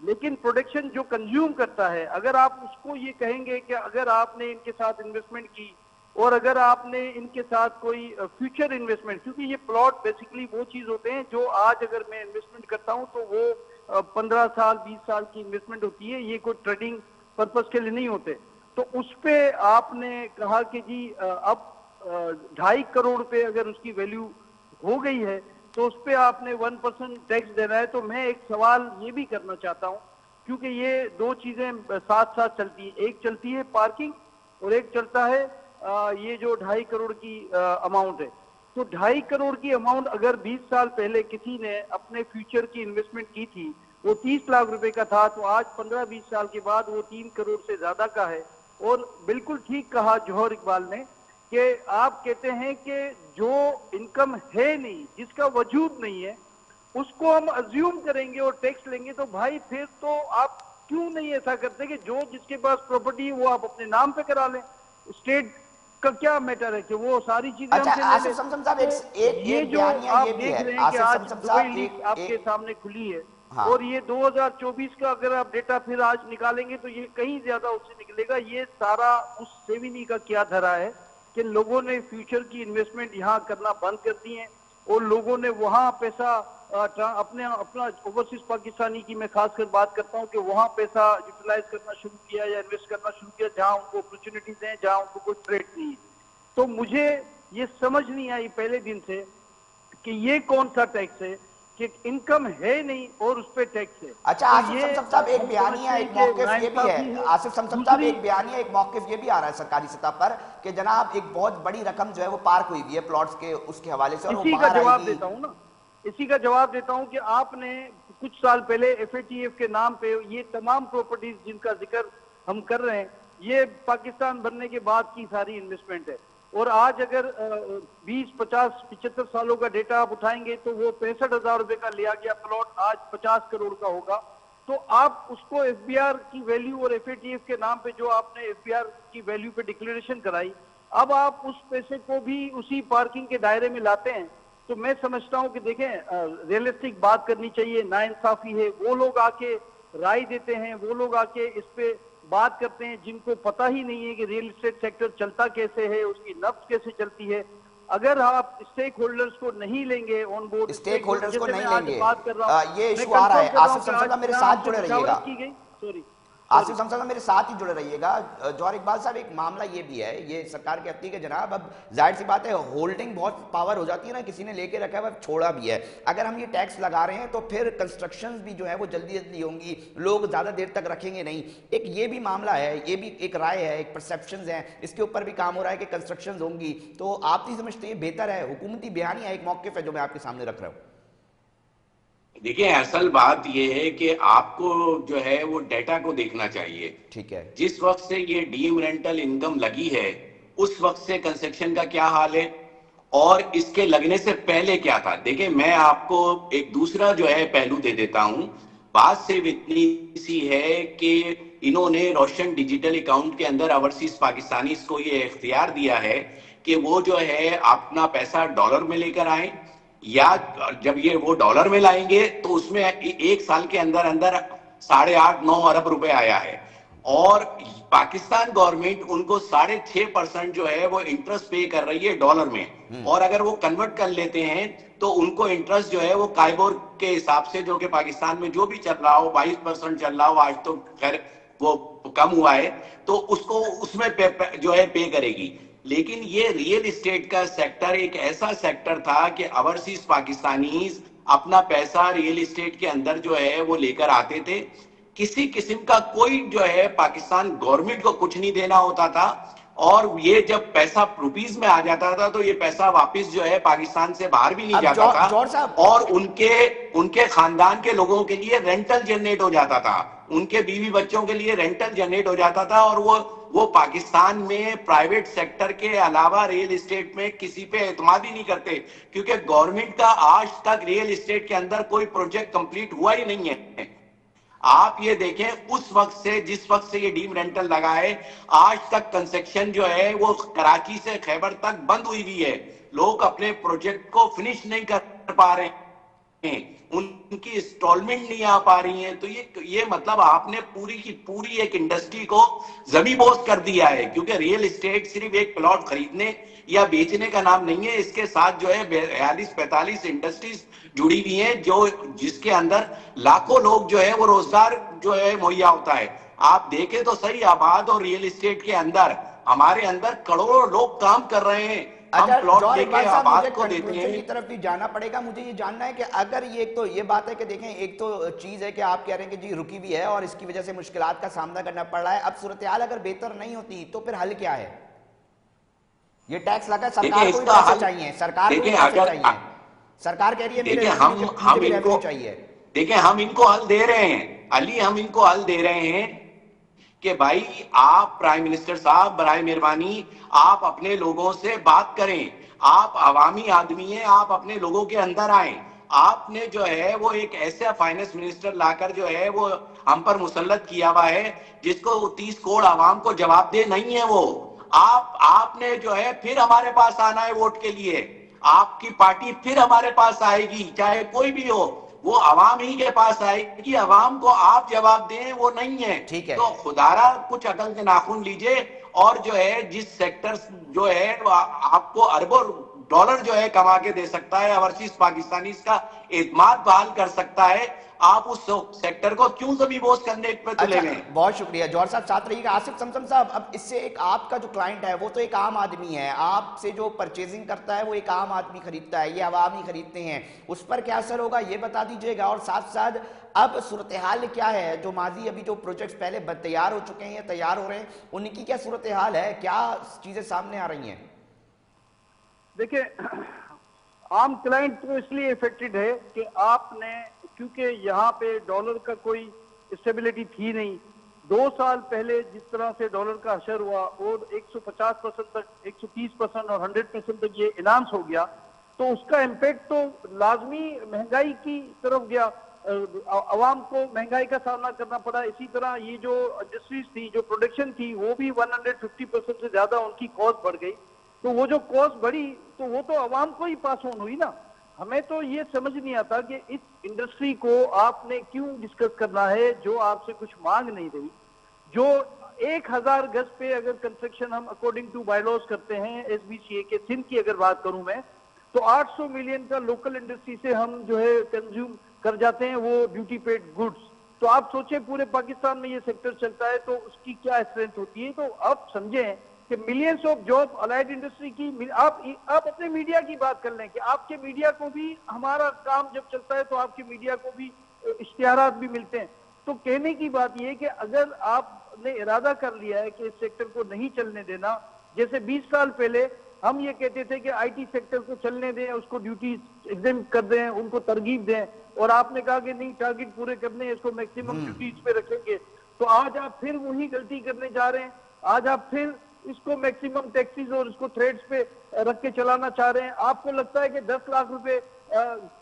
لیکن پروڈکشن جو کنزیوم کرتا ہے، اگر آپ اس کو یہ کہیں گے کہ اگر آپ نے ان کے ساتھ انویسٹمنٹ کی اور اگر آپ نے ان کے ساتھ کوئی فیوچر انویسٹمنٹ، کیونکہ یہ پلاٹ بیسیکلی وہ چیز ہوتے ہیں جو آج اگر میں انویسٹمنٹ کرتا ہوں تو وہ 15 سال 20 سال کی انویسٹمنٹ ہوتی ہے، یہ کوئی ٹریڈنگ پرپز کے لیے نہیں ہوتے. تو اس پہ آپ نے کہا کہ جی اب 2.5 کروڑ روپے اگر اس کی ویلیو ہو گئی ہے تو اس پہ آپ نے 1% ٹیکس دینا ہے. تو میں ایک سوال یہ بھی کرنا چاہتا ہوں، کیونکہ یہ دو چیزیں ساتھ ساتھ چلتی ہیں، ایک چلتی ہے پارکنگ اور ایک چلتا ہے یہ جو 2.5 کروڑ کی اماؤنٹ ہے. تو 2.5 کروڑ کی اماؤنٹ اگر 20 سال پہلے کسی نے اپنے فیوچر کی انویسٹمنٹ کی تھی، وہ 30 لاکھ روپے کا تھا، تو آج 15-20 سال کے بعد وہ 3 کروڑ سے زیادہ کا ہے. اور بالکل ٹھیک کہا جوہر اقبال نے کہ آپ کہتے ہیں کہ جو انکم ہے نہیں، جس کا وجود نہیں ہے، اس کو ہم ازیوم کریں گے اور ٹیکس لیں گے. تو بھائی پھر تو آپ کیوں نہیں ایسا کرتے کہ جو جس کے پاس پراپرٹی ہے وہ آپ اپنے نام پہ کرا لیں؟ اسٹیٹ کا کیا میٹر ہے کہ وہ ساری چیزیں ہم اچھا سے لے لے. آصف سمسم صاحب، تو یہ ایک جو بیانیہ آپ یہ بھی دیکھ ہے، رہے ہیں کہ آصف آج سمسم دبئی صاحب لیگ آپ کے سامنے کھلی ہے، ہاں اور یہ 2024 کا اگر آپ ڈیٹا پھر آج نکالیں گے تو یہ کہیں زیادہ اس سے نکلے گا. یہ سارا اس سیونی کا کیا دھرا ہے کہ لوگوں نے فیوچر کی انویسٹمنٹ یہاں کرنا بند کر دی ہیں اور لوگوں نے وہاں پیسہ اپنا اوورسیز پاکستانی کی میں خاص کر بات کرتا ہوں کہ وہاں پیسہ یوٹیلائز کرنا شروع کیا یا انویسٹ کرنا شروع کیا جہاں ان کو اپرچونیٹیز ہیں، جہاں ان کو کوئی تھریٹ نہیں ہے. تو مجھے یہ سمجھ نہیں آئی پہلے دن سے کہ یہ کون سا ٹیکس ہے کہ انکم ہے نہیں اور اس پہ ٹیکس ہے. اچھا تو آصف یہ سمسم صاحب، ایک ہم بیانیہ سمجھتے ہیں ایک کہ موقف یہ بھی ہے، ناانصافی ہے. آصف سمسم صاحب دوسری ایک بیانیہ ایک موقف یہ بھی آ رہا ہے سرکاری سطح پر کہ جناب ایک بہت بڑی رقم جو ہے وہ پارک ہوئی ہوئی ہے پلاٹس کے اس کے حوالے سے اور وہ اسی کا باہر آئے جواب گی. دیتا ہوں نا، اسی کا جواب دیتا ہوں کہ آپ نے کچھ سال پہلے ایف اے ٹی ایف کے نام پہ یہ تمام پراپرٹیز جن کا ذکر ہم کر رہے ہیں، یہ پاکستان بننے کے بعد کی ساری انویسٹمنٹ ہے. اور آج اگر 20 50 75 سالوں کا ڈیٹا آپ اٹھائیں گے تو وہ 65,000 روپے کا لیا گیا پلاٹ آج 50 کروڑ کا ہوگا. تو آپ اس کو ایف بی آر کی ویلیو اور ایف اے ٹی ایف کے نام پہ جو آپ نے ایف بی آر کی ویلیو پہ ڈکلیریشن کرائی، اب آپ اس پیسے کو بھی اسی پارکنگ کے دائرے میں لاتے ہیں. تو میں سمجھتا ہوں کہ دیکھیں ریئلسٹک بات کرنی چاہیے. ناانصافی ہے، وہ لوگ آ کے رائے دیتے ہیں، وہ لوگ آ کے اس پہ بات کرتے ہیں جن کو پتہ ہی نہیں ہے کہ ریئل اسٹیٹ سیکٹر چلتا کیسے ہے، اس کی نبض کیسے چلتی ہے. اگر آپ اسٹیک ہولڈرز کو نہیں لیں گے آن بورڈ، اسٹیک ہولڈرز کو جیسے میں نہیں لیں آج گے، بات کر رہا ہوں، یہ میں ایشو آ رہا کنفرم ہے. کر رہا ہوں آصف کہ سمسم آج صاحب میرے یہاں ہم ساتھ سے جڑے رہیے گا. مشاورت کی گئی. سوری آصف سمسم صاحب میرے ساتھ ہی جڑے رہیے گا. جوہر اقبال صاحب ایک معاملہ یہ بھی ہے، یہ سرکار کہتی ہے کہ جناب اب ظاہر سی بات ہے ہولڈنگ بہت پاور ہو جاتی ہے نا، کسی نے لے کے رکھا ہے اب چھوڑا بھی ہے. اگر ہم یہ ٹیکس لگا رہے ہیں تو پھر کنسٹرکشنز بھی جو ہے وہ جلدی جلدی ہوں گی، لوگ زیادہ دیر تک رکھیں گے نہیں. ایک یہ بھی معاملہ ہے، یہ بھی ایک رائے ہے، ایک پرسیپشنز ہیں، اس کے اوپر بھی کام ہو رہا ہے کہ کنسٹرکشنز ہوں گی. تو آپ نہیں سمجھتے یہ بہتر ہے؟ حکومتی بیانیہ ایک موقف ہے جو میں آپ کے سامنے رکھ رہا ہوں. دیکھیں اصل بات یہ ہے کہ آپ کو جو ہے وہ ڈیٹا کو دیکھنا چاہیے. ٹھیک ہے، جس وقت سے یہ ڈیم رینٹل انکم لگی ہے اس وقت سے کنسٹرکشن کا کیا حال ہے اور اس کے لگنے سے پہلے کیا تھا. دیکھیں میں آپ کو ایک دوسرا جو ہے پہلو دے دیتا ہوں. بات صرف اتنی سی ہے کہ انہوں نے روشن ڈیجیٹل اکاؤنٹ کے اندر اوورسیز پاکستانیز کو یہ اختیار دیا ہے کہ وہ جو ہے اپنا پیسہ ڈالر میں لے کر آئیں، یا جب یہ وہ ڈالر میں لائیں گے تو اس میں ایک سال کے اندر اندر 8.5-9 ارب روپے آیا ہے. اور پاکستان گورنمنٹ ان کو 6.5% جو ہے وہ انٹرسٹ پے کر رہی ہے ڈالر میں. اور اگر وہ کنورٹ کر لیتے ہیں تو ان کو انٹرسٹ جو ہے وہ کائبور کے حساب سے، جو کہ پاکستان میں جو بھی چل رہا ہو 22% چل رہا ہو، آج تو خیر وہ کم ہوا ہے، تو اس کو اس میں جو ہے پے کرے گی. لیکن یہ ریئل اسٹیٹ کا سیکٹر ایک ایسا سیکٹر تھا کہ اوورسیز پاکستانیز اپنا پیسہ ریئل اسٹیٹ کے اندر جو ہے وہ لے کر آتے تھے. کسی قسم کا کوئی جو ہے پاکستان گورنمنٹ کو کچھ نہیں دینا ہوتا تھا، اور یہ جب پیسہ روپیز میں آ جاتا تھا تو یہ پیسہ واپس جو ہے پاکستان سے باہر بھی نہیں اب جاتا تھا، جوہر صاحب، اور ان کے خاندان کے لوگوں کے لیے رینٹل جنریٹ ہو جاتا تھا، ان کے بیوی بچوں کے لیے رینٹل جنریٹ ہو جاتا تھا. اور وہ پاکستان میں پرائیویٹ سیکٹر کے علاوہ ریئل اسٹیٹ میں کسی پہ اعتماد ہی نہیں کرتے، کیونکہ گورنمنٹ کا آج تک ریئل اسٹیٹ کے اندر کوئی پروجیکٹ کمپلیٹ ہوا ہی نہیں ہے. آپ یہ دیکھیں اس وقت سے، جس وقت سے یہ ڈیم رینٹل لگا ہے، آج تک کنسٹرکشن جو ہے وہ کراچی سے خیبر تک بند ہوئی ہوئی ہے. لوگ اپنے پروجیکٹ کو فنش نہیں کر پا رہے ہیں, ان کی انسٹالمنٹ نہیں آ پا رہی ہیں, تو یہ مطلب آپ نے پوری کی پوری ایک انڈسٹری کو زمیں بوس کر دیا ہے. کیونکہ ریئل اسٹیٹ صرف ایک پلاٹ خریدنے یا بیچنے کا نام نہیں ہے, اس کے ساتھ جو ہے 42-45 انڈسٹریز جڑی ہوئی ہیں, جس کے اندر لاکھوں لوگ جو ہے وہ روزگار جو ہے مہیا ہوتا ہے. آپ دیکھیں تو صحیح, آباد اور ریئل اسٹیٹ کے اندر ہمارے اندر کروڑوں لوگ کام کر رہے ہیں. ہم اچھا پلاٹ جوہر لے اقبال کے صاحب, آباد مجھے کو دیتے کنکلوژن ہیں. کی طرف بھی جانا پڑے گا. مجھے یہ جاننا ہے کہ اگر یہ تو یہ بات ہے کہ دیکھیں, ایک تو چیز ہے کہ آپ کہہ رہے ہیں کہ جی رکی بھی ہے اور اس کی وجہ سے مشکلات کا سامنا کرنا پڑ رہا ہے. اب صورتحال اگر بہتر نہیں ہوتی تو پھر حل کیا ہے؟ یہ ٹیکس لگا, دیکھیں سرکار کو اس بھی کا پیسے حل, چاہیے, سرکار کو بھی دیکھیں پیسے اگر چاہیے. سرکار کہہ رہی ہے میرے دیکھیں مجھے بھی ریونیو چاہیے. دیکھیں ہم ان کو حل دے رہے ہیں علی, ہم ان کو حل دے رہے ہیں کہ بھائی آپ پرائم منسٹر صاحب برائے مہربانی آپ اپنے لوگوں سے بات کریں. آپ عوامی آدمی ہیں, آپ اپنے لوگوں کے اندر آئیں. آپ نے جو ہے وہ ایک ایسا فائنانس منسٹر لا کر جو ہے وہ ہم پر مسلط کیا ہوا ہے جس کو 30 کروڑ عوام کو جواب دہ نہیں ہے. وہ آپ نے جو ہے پھر ہمارے پاس آنا ہے ووٹ کے لیے. آپ کی پارٹی پھر ہمارے پاس آئے گی, چاہے کوئی بھی ہو, وہ عوام ہی کے پاس آئے گی. عوام کو آپ جواب دیں وہ نہیں ہے. ٹھیک ہے, تو خدارا کچھ عقل کے ناخن لیجئے, اور جو ہے جس سیکٹر جو ہے آپ کو اربوں ڈالر جو ہے کما کے دے سکتا ہے, اوورسیز پاکستانیز کا اعتماد بحال کر سکتا ہے, آپ اس سیکٹر کو کیوں زمیں بوس کرنے پہ تلے اچھا ہوئے ہیں؟ بہت شکریہ جوہر صاحب, ساتھ رہیے گا. آصف سمسم صاحب, اب اس سے ایک آپ کا جو کلائنٹ ہے وہ تو ایک عام آدمی ہے, آپ سے جو پرچیزنگ کرتا ہے وہ ایک عام آدمی خریدتا ہے, یہ عوام ہی خریدتے ہیں, اس پر کیا اثر ہوگا یہ بتا دیجئے گا. اور ساتھ ساتھ اب صورتحال کیا ہے, جو ماضی ابھی جو پروجیکٹس پہلے تیار ہو چکے ہیں یا تیار ہو رہے ہیں ان کی کیا صورتحال ہے, کیا چیزیں سامنے آ رہی ہیں؟ دیکھیں عام کلائنٹ تو اس لیے افیکٹڈ ہے کہ آپ نے, کیونکہ یہاں پہ ڈالر کا کوئی اسٹیبلٹی تھی نہیں. 2 سال پہلے جس طرح سے ڈالر کا حشر ہوا اور 150% تک, 130% اور 100% تک یہ انہانس ہو گیا, تو اس کا امپیکٹ تو لازمی مہنگائی کی طرف گیا, عوام کو مہنگائی کا سامنا کرنا پڑا. اسی طرح یہ جو انڈسٹریز تھی, جو پروڈکشن تھی, وہ بھی 150% سے زیادہ ان کی کاسٹ بڑھ گئی. تو وہ جو کاسٹ بڑھی تو وہ تو عوام کو ہی پاس آن ہوئی نا. ہمیں تو یہ سمجھ نہیں آتا کہ اس انڈسٹری کو آپ نے کیوں ڈسکس کرنا ہے جو آپ سے کچھ مانگ نہیں رہی. جو 1000 گز پہ اگر کنسٹرکشن ہم اکارڈنگ ٹو بائی لاز کرتے ہیں ایس بی سی اے کے, سندھ کی اگر بات کروں میں, تو 800 ملین کا لوکل انڈسٹری سے ہم جو ہے کنزیوم کر جاتے ہیں وہ ڈیوٹی پیڈ گڈز. تو آپ سوچیں پورے پاکستان میں یہ سیکٹر چلتا ہے تو اس کی کیا اسٹرینتھ ہوتی ہے. تو آپ سمجھیں کہ millions of job allied industry کی. آپ اپنے میڈیا کی بات کر لیں کہ آپ کے میڈیا کو بھی ہمارا کام جب چلتا ہے تو آپ کے میڈیا کو بھی اشتہارات بھی ملتے ہیں. تو کہنے کی بات یہ کہ اگر آپ نے ارادہ کر لیا ہے کہ اس سیکٹر کو نہیں چلنے دینا, جیسے 20 سال پہلے ہم یہ کہتے تھے کہ آئی ٹی سیکٹر کو چلنے دیں, اس کو ڈیوٹیز ایگزیمپٹ کر دیں, ان کو ترغیب دیں, اور آپ نے کہا کہ نہیں ٹارگٹ پورے کرنے ہیں, اس کو میکسیمم ڈیوٹیز پہ رکھیں گے. تو آج آپ پھر وہی غلطی کرنے جا رہے ہیں. آج آپ پھر اس کو میکسیمم ٹیکسیز اور اس کو تھریڈز پہ رکھ کے چلانا چاہ رہے ہیں. آپ کو لگتا ہے کہ 10 لاکھ روپے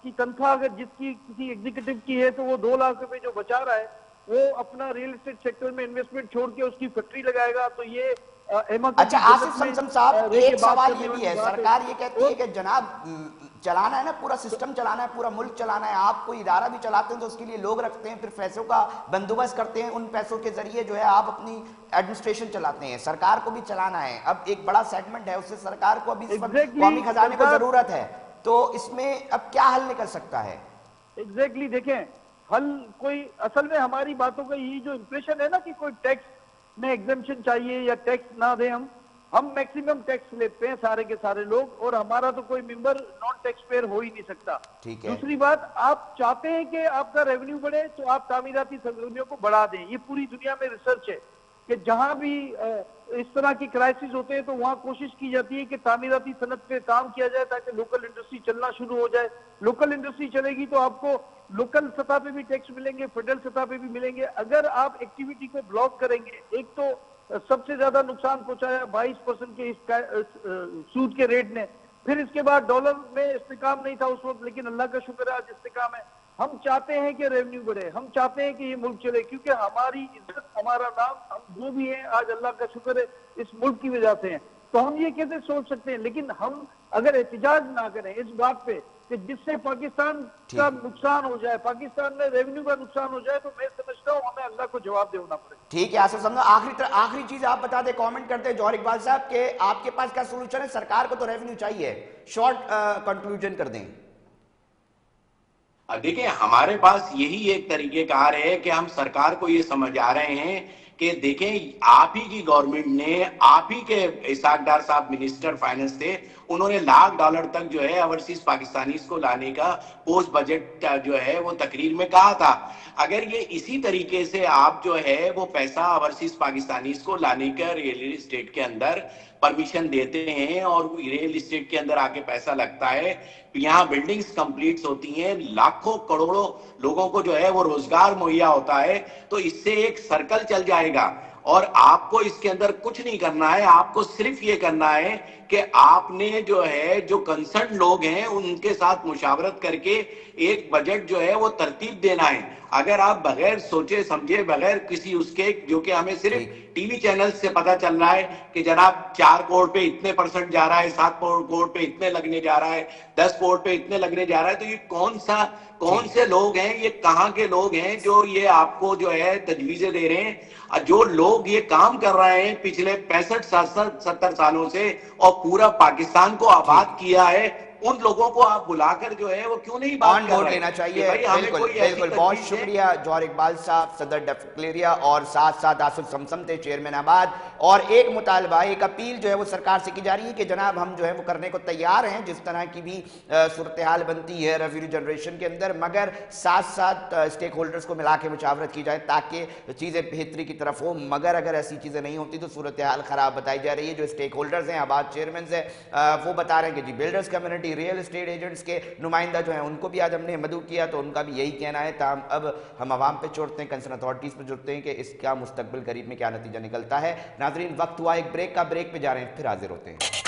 کی تنخواہ اگر جس کی کسی ایگزیکٹو کی ہے تو وہ 2 لاکھ روپے جو بچا رہا ہے وہ اپنا ریئل اسٹیٹ سیکٹر میں انویسٹمنٹ چھوڑ کے اس کی فیکٹری لگائے گا. تو یہ اچھا آصف سمسم صاحب, ایک سوال یہ بھی ہے, سرکار یہ کہتی ہے کہ جناب چلانا ہے نا, پورا سسٹم چلانا ہے, پورا ملک چلانا ہے, آپ کوئی ادارہ بھی چلاتے ہیں تو اس کے لیے لوگ رکھتے ہیں, پھر پیسوں کا بندوبست کرتے ہیں, ان پیسوں کے ذریعے جو ہے آپ اپنی ایڈمنسٹریشن چلاتے ہیں. سرکار کو بھی چلانا ہے, اب ایک بڑا سیگمنٹ ہے, اس سے سرکار کو ابھی اس وقت قومی خزانے کو ضرورت ہے, تو اس میں اب کیا حل نکل سکتا ہے؟ ایگزیکٹلی دیکھیں حل کوئی, اصل میں ہماری باتوں کا یہ جو امپریشن ہے نا کہ کوئی ٹیکس میں ایگزمپشن چاہیے یا ٹیکس نہ دیں, ہم میکسیمم ٹیکس لیتے ہیں سارے کے سارے لوگ, اور ہمارا تو کوئی ممبر نان ٹیکس پیئر ہو ہی نہیں سکتا. دوسری بات, آپ چاہتے ہیں کہ آپ کا ریونیو بڑھے تو آپ تعمیراتی سرگرمیوں کو بڑھا دیں. یہ پوری دنیا میں ریسرچ ہے کہ جہاں بھی اس طرح کی کرائسس ہوتے ہیں تو وہاں کوشش کی جاتی ہے کہ تعمیراتی صنعت پہ کام کیا جائے تاکہ لوکل انڈسٹری چلنا شروع ہو جائے. لوکل انڈسٹری چلے گی تو آپ کو لوکل سطح پہ بھی ٹیکس ملیں گے, فیڈرل سطح پہ بھی ملیں گے. اگر آپ ایکٹیویٹی کو بلاک کریں گے, ایک تو سب سے زیادہ نقصان پہنچایا 22% کے سود کے ریٹ نے, پھر اس کے بعد ڈالر میں استحکام نہیں تھا اس وقت, لیکن اللہ کا شکر ہے آج استحکام ہے. ہم چاہتے ہیں کہ ریونیو بڑھے, ہم چاہتے ہیں کہ یہ ملک چلے, کیونکہ ہماری عزت, ہمارا نام, ہم جو بھی ہیں آج اللہ کا شکر ہے اس ملک کی وجہ سے ہیں. تو ہم یہ کیسے سوچ سکتے ہیں؟ لیکن ہم اگر احتجاج نہ کریں اس بات پہ کہ جس سے پاکستان کا نقصان ہو جائے، پاکستان میں ریونیو کا نقصان ہو جائے، تو میں سمجھتا ہوں ہمیں اللہ کو جواب دینا پڑے. ٹھیک ہے آصف صاحب، آخری چیز آپ بتا دیں، کامنٹ کرتے ہیں جوہر اقبال صاحب کہ آپ کے پاس کیا سولوشن ہے؟ سرکار کو تو ریونیو چاہیے، شارٹ کنکلوژن کر دیں. دیکھیں ہمارے پاس یہی ایک طریقہ کار ہے کہ ہم سرکار کو یہ سمجھا رہے ہیں کہ دیکھیں آپ ہی کی گورنمنٹ نے، آپ ہی کے اسحاق ڈار صاحب منسٹر فائننس تھے، انہوں نے $1,00,000 تک جو ہے اوورسیز پاکستانیز کو لانے کا پوسٹ بجٹ جو ہے وہ تقریر میں کہا تھا. اگر یہ اسی طریقے سے آپ جو ہے وہ پیسہ اوورسیز پاکستانیز کو لانے کا ریئل اسٹیٹ کے اندر پرمیشن دیتے ہیں اور ریئل اسٹیٹ کے اندر آ کے پیسہ لگتا ہے، یہاں بلڈنگز کمپلیٹس ہوتی ہیں، لاکھوں کروڑوں لوگوں کو جو ہے وہ روزگار مہیا ہوتا ہے، تو اس سے ایک سرکل چل جائے گا. اور آپ کو اس کے اندر کچھ نہیں کرنا ہے، آپ کو صرف یہ کرنا ہے کہ آپ نے جو ہے جو کنسرن لوگ ہیں ان کے ساتھ مشاورت کر کے ایک بجٹ جو ہے وہ ترتیب دینا ہے. اگر آپ بغیر سوچے سمجھے، بغیر کسی اس کے جو کہ ہمیں صرف ٹی وی چینل سے پتا چل رہا ہے کہ جناب 4 کروڑ پہ اتنے % جا رہا ہے، 7 کروڑ پہ اتنے لگنے جا رہا ہے، 10 کروڑ پہ اتنے لگنے جا رہا ہے، تو یہ کون سے لوگ ہیں، یہ کہاں کے لوگ ہیں جو یہ آپ کو جو ہے تجویزیں دے رہے ہیں؟ جو لوگ یہ کام کر رہے ہیں پچھلے 65-70 سالوں سے اور پورا پاکستان کو آباد کیا ہے، ان لوگوں کو آپ بلا کر جو ہے وہ کیوں نہیں بات آن کر بورڈ رہے لینا کہ چاہیے. بھائی ہمیں بالکل کوئی ایسی بالکل، بہت تجویز شکریہ جوہر اقبال صاحب، صدر ڈیفکلیریا، اور ساتھ ساتھ آصف سمسم تھے چیئرمین آباد. اور ایک مطالبہ، ایک اپیل جو ہے وہ سرکار سے کی جا رہی ہے کہ جناب ہم جو ہے وہ کرنے کو تیار ہیں جس طرح کی بھی صورتحال بنتی ہے ریونیو جنریشن کے اندر، مگر ساتھ ساتھ اسٹیک ہولڈرز کو ملا کے مشاورت کی جائے تاکہ چیزیں بہتری کی طرف ہوں. مگر اگر ایسی چیزیں نہیں ہوتی تو صورتحال خراب بتائی جا رہی ہے. جو اسٹیک ہولڈرز ہیں، آباد چیئرمینز ہیں، وہ بتا رہے ہیں کہ جی builders community, real estate agents کے نمائندہ جو ہیں ان کو بھی آج ہم نے مدعو کیا تو ان کا بھی یہی کہنا ہے. تاہم اب ہم عوام پہ چھوڑتے ہیں، کنسرن اتھارٹیز پہ جڑتے ہیں کہ اس کا مستقبل قریب میں کیا نتیجہ نکلتا ہے. ناظرین وقت ہوا ایک بریک کا، بریک پہ جا رہے ہیں، پھر حاضر ہوتے ہیں.